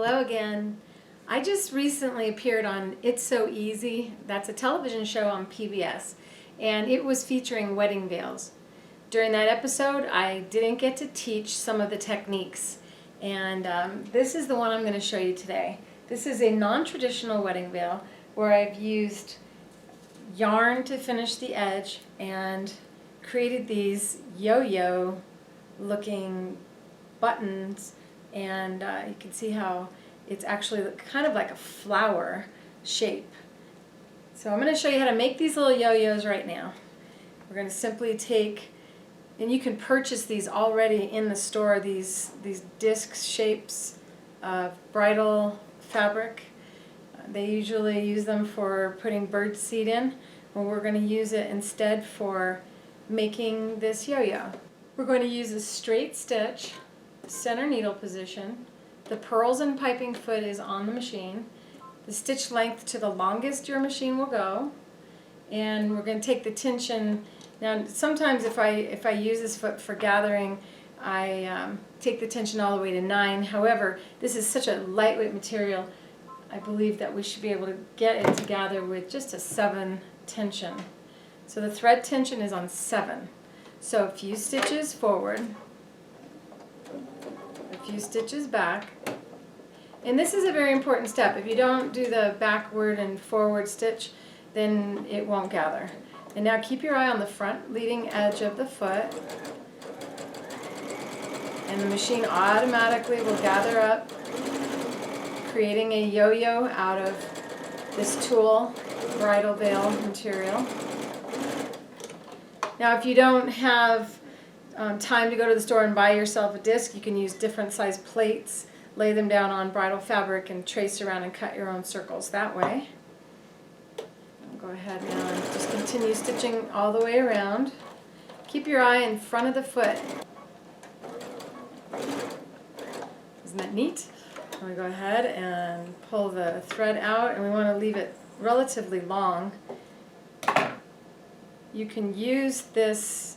Hello again. I just recently appeared on It's So Easy. That's a television show on PBS, and it was featuring wedding veils. During that episode, I didn't get to teach some of the techniques, and this is the one I'm going to show you today. This is a non-traditional wedding veil where I've used yarn to finish the edge and created these yo-yo looking buttons, and you can see how it's actually kind of like a flower shape. So I'm going to show you how to make these little yo-yos right now. We're going to simply take, and you can purchase these already in the store, these disc shapes of bridal fabric. They usually use them for putting bird seed in. Well, we're going to use it instead for making this yo-yo. We're going to use a straight stitch, center needle position. The pearls and piping foot is on the machine. The stitch length to the longest your machine will go. And we're going to take the tension. Now sometimes if I use this foot for gathering, I take the tension all the way to 9. However, this is such a lightweight material, I believe that we should be able to get it to gather with just a 7 tension. So the thread tension is on 7. So a few stitches forward, a few stitches back. And this is a very important step. If you don't do the backward and forward stitch, then it won't gather. And now keep your eye on the front leading edge of the foot. And the machine automatically will gather up, creating a yo-yo out of this tulle bridal veil material. Now if you don't have time to go to the store and buy yourself a disc, you can use different size plates, lay them down on bridal fabric and trace around and cut your own circles that way. I'll go ahead now and just continue stitching all the way around. Keep your eye in front of the foot. Isn't that neat? I'm going to go ahead and pull the thread out, and we want to leave it relatively long. You can use this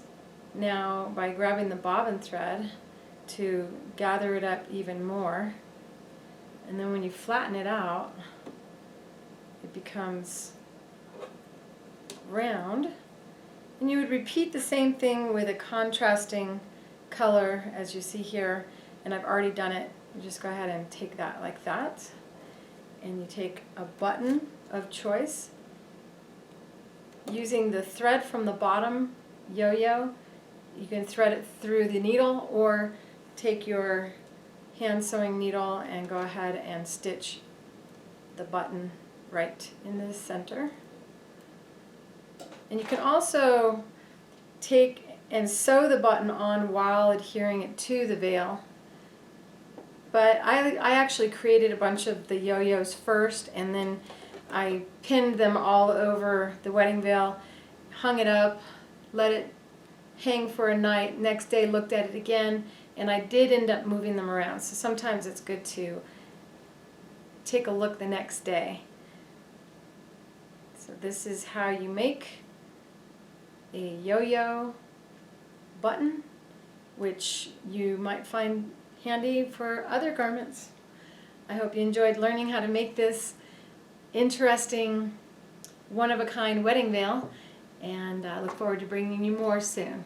now by grabbing the bobbin thread to gather it up even more, and then when you flatten it out, it becomes round. And you would repeat the same thing with a contrasting color as you see here, and I've already done it. You just go ahead and take that like that, and you take a button of choice. Using the thread from the bottom yo-yo, you can thread it through the needle or take your hand sewing needle and go ahead and stitch the button right in the center. And you can also take and sew the button on while adhering it to the veil. But I actually created a bunch of the yo-yos first, and then I pinned them all over the wedding veil, hung it up, let it hang for a night. Next day looked at it again, and I did end up moving them around. So sometimes it's good to take a look the next day. So this is how you make a yo-yo button, which you might find handy for other garments. I hope you enjoyed learning how to make this interesting, one-of-a-kind wedding veil, and I look forward to bringing you more soon.